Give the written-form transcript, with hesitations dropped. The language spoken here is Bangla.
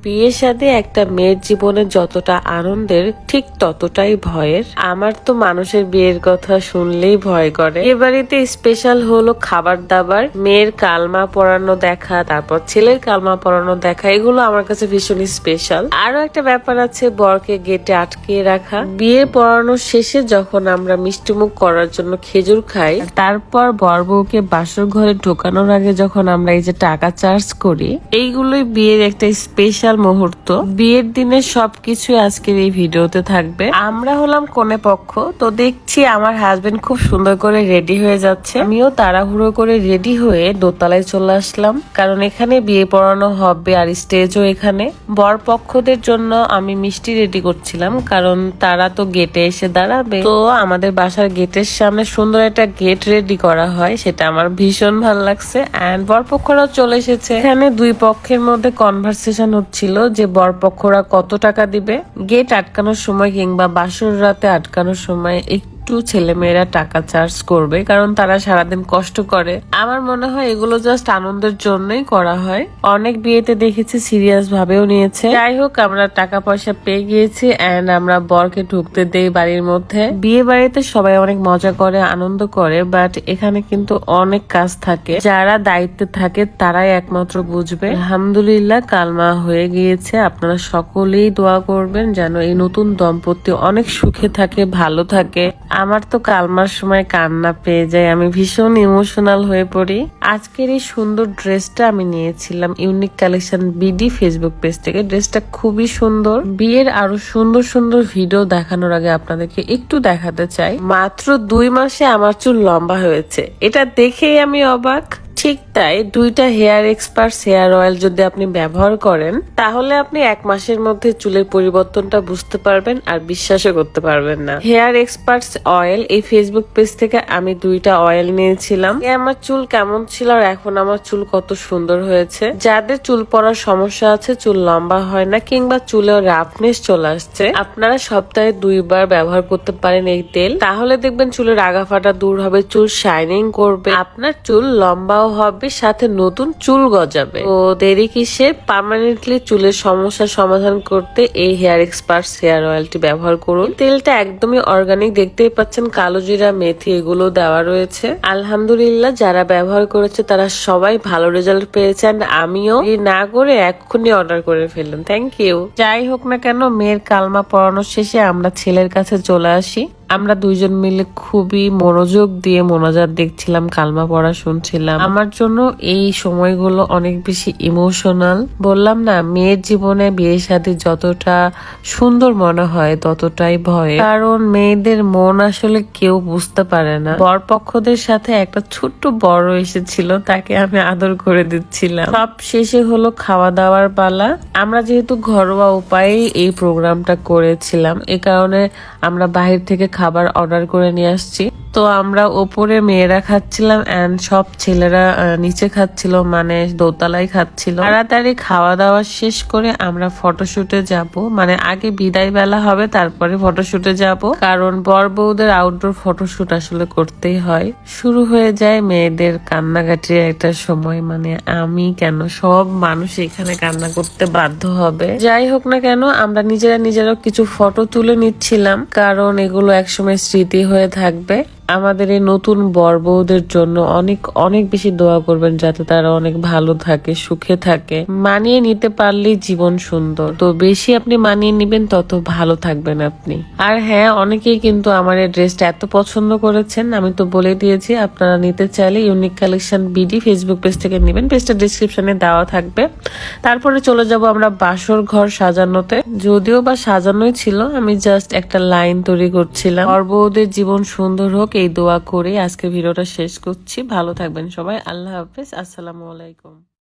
বিয়ে শাদী একটা মেয়ের জীবনে যতটা আনন্দের ঠিক ততটাই ভয়ের। আমার তো মানুষের বিয়ের কথা শুনলেই ভয় করে। এ বাড়িতে স্পেশাল হলো খাবার দাবার, মেয়ের কালমা পড়ানো দেখা, তারপর ছেলের কালমা পড়ানো দেখা, এগুলো আমার কাছে ভীষণ স্পেশাল। আরো একটা ব্যাপার আছে, বরকে গেটে আটকে রাখা। বিয়ে পড়ানো শেষে যখন আমরা মিষ্টিমুখ করার জন্য খেজুর খাই, তারপর বর বউকে বাসর ঘরে ঢোকানোর আগে যখন আমরা এই যে টাকা চার্জ করি, এইগুলোই বিয়ের একটা স্পেশাল মুহূর্ত। বিয়ের দিনের সবকিছু আজকের এই ভিডিওতে থাকবে। আমরা হলাম কনে পক্ষ, তো দেখছি আমার হাজবেন্ড খুব সুন্দর করে রেডি হয়ে যাচ্ছে। আমিও তাড়াহুড়ো করে রেডি হয়ে দোতলায় চলে আসলাম, কারণ এখানে বিয়ে পড়ানো হবে আর স্টেজও এখানে। বর পক্ষদের জন্য আমি মিষ্টি রেডি করছিলাম, কারণ তারা তো গেটে এসে দাঁড়াবে। তো আমাদের বাসার গেটের সামনে সুন্দর একটা গেট রেডি করা হয়, সেটা আমার ভীষণ ভালো লাগছে। এন্ড বরপক্ষরাও চলে এসেছে। এখানে দুই পক্ষের মধ্যে কনভারসেশন হচ্ছিল যে বরপক্ষরা কত টাকা দিবে। গেট আটকানোর সময় কিংবা বাসর রাতে আটকানোর সময় একটু ছেলেমেয়েরা টাকা চার্জ করবে, কারণ তারা সারাদিন কষ্ট করে। আমার মনে হয় এগুলো জাস্ট আনন্দের জন্যই করা হয়। অনেক বিয়েতে দেখেছি সিরিয়াস ভাবেও নিয়েছে। যাই হোক, আমরা টাকা পয়সা পেয়ে গিয়েছি এন্ড আমরা বরকে ঢুকতে দেই বাড়ির মধ্যে। বিয়ে বাড়িতে সবাই অনেক মজা করে, আনন্দ করে, বাট এখানে কিন্তু অনেক কাজ থাকে। যারা দায়িত্বে থাকে তারাই একমাত্র বুঝবে। আলহামদুলিল্লাহ, কালমা হয়ে গিয়েছে। আপনারা সকলেই দোয়া করবেন যেন এই নতুন দম্পতি অনেক সুখে থাকে, ভালো থাকে। আমার তো কালমার সময় কান্না পেয়ে যায়, আমি ভীষণ ইমোশনাল হয়ে পড়ি। আজকের এই সুন্দর ড্রেসটা আমি নিয়েছিলাম unique collection BD Facebook page থেকে। ড্রেসটা খুবই সুন্দর। বিয়ের আরো সুন্দর সুন্দর ভিডিও দেখানোর আগে আপনাদেরকে একটু দেখাতে চাই, মাত্র 2 মাসে আমার চুল লম্বা হয়েছে। এটা দেখেই আমি অবাক। ঠিক তাই, 2টা হেয়ার এক্সপার্টস হেয়ার অয়েল যদি আপনি ব্যবহার করেন, তাহলে আপনি 1 মাসের মধ্যে চুলের পরিবর্তনটা বুঝতে পারবেন আর বিশ্বাসও করতে পারবেন না। হেয়ার এক্সপার্টস অয়েল এই ফেসবুক পেজ থেকে আমি 2টা অয়েল নিয়েছিলাম। আমার চুল কেমন ছিল আর এখন আমার চুল কত সুন্দর হয়েছে। যাদের চুল পড়ার সমস্যা আছে, চুল লম্বা হয় না কিংবা চুলেও রাফনেস চলে আসছে, আপনারা সপ্তাহে 2 বার ব্যবহার করতে পারেন এই তেল। তাহলে দেখবেন চুলের আগা ফাটা দূর হবে, চুল শাইনিং করবে, আপনার চুল লম্বাও হবে, সাথে নতুন চুল গজাবে। তো দেরি কিসের, পার্মানেন্টলি চুলের সমস্যার সমাধান করতে এই হেয়ার এক্সপার্টস হেয়ার অয়েলটি ব্যবহার করুন। তেলটা একদমই অর্গানিক, দেখতেই পাচ্ছেন কালো জিরা, মেথি এগুলো দেওয়া রয়েছে। আলহামদুলিল্লাহ, যারা ব্যবহার করেছে তারা সবাই ভালো রেজাল্ট পেয়েছেন। আমিও না করে এক্ষুনি অর্ডার করে ফেললাম। Thank you. যাই হোক না কেন, মেয়ের কালমা পড়ানোর শেষে আমরা ছেলের কাছে চলে আসি। আমরা 2জন মিলে খুবই মনোযোগ দিয়ে মোনাজাত দেখছিলাম, কালমা পড়া শুনছিলাম। আমার জন্য এই সময়গুলো অনেক বেশি ইমোশনাল। বললাম না, মেয়ের জীবনে বিয়ে শাদী যতটা সুন্দর মনে হয় ততটাই ভয়, কারণ মেয়েদের মন আসলে কেউ বুঝতে পারে না। বরপক্ষদের সাথে একটা ছোট্ট বড় এসেছিল, তাকে আমি আদর করে দিচ্ছিলাম। সব শেষে হলো খাওয়া দাওয়ার পালা। আমরা যেহেতু ঘরোয়া উপায়ে এই প্রোগ্রামটা করেছিলাম, এ কারণে আমরা বাহির থেকে খাবার অর্ডার করে নিয়ে আসছি। তো আমরা ওপরে মেয়েরা খাচ্ছিলাম এন্ড সব ছেলেরা নিচে খাচ্ছিল, মানে দোতলায় খাচ্ছিল। তাড়াতাড়ি খাওয়া দাওয়া শেষ করে আমরা ফটোশুটে যাব, মানে আগে বিদায় বেলা হবে তারপরে ফটোশুটে যাব, কারণ বর বউদের আউটডোর ফটোশুট আসলে করতেই হয়। শুরু হয়ে যায় মেয়েদের কান্নাকাটির একটা সময়, মানে আমি কেন, সব মানুষ এখানে কান্না করতে বাধ্য হবে। যাই হোক না কেন, আমরা নিজেরাও কিছু ফটো তুলে নিচ্ছিলাম, কারণ এগুলো একসময় স্মৃতি হয়ে থাকবে। আমাদের এই নতুন বর বউদের জন্য অনেক অনেক বেশি দোয়া করবেন, যাতে তারা অনেক ভালো থাকে, সুখে থাকে। মানিয়ে নিতে পারলেই জীবন সুন্দর, তো বেশি আপনি মানিয়ে নিবেন তত ভালো থাকবেন আপনি। আর হ্যাঁ, অনেকেই কিন্তু আমার এই ড্রেসটা এত পছন্দ করেছেন, আমি তো বলে দিয়েছি। আপনারা নিতে চাইলে unique collection BD Facebook page থেকে নেবেন, পেজটা ডিসক্রিপশনে দেওয়া থাকবে। তারপরে চলে যাব আমরা বাসর ঘর সাজানোতে। যদিও বা সাজানোই ছিল, আমি জাস্ট একটা লাইন তৈরি করছিলাম। বর বউদের জীবন সুন্দর হোক এই দোয়া করে আজকে ভিডিওটা শেষ করছি। ভালো থাকবেন সবাই। আল্লাহ হাফেজ। আসসালামু আলাইকুম।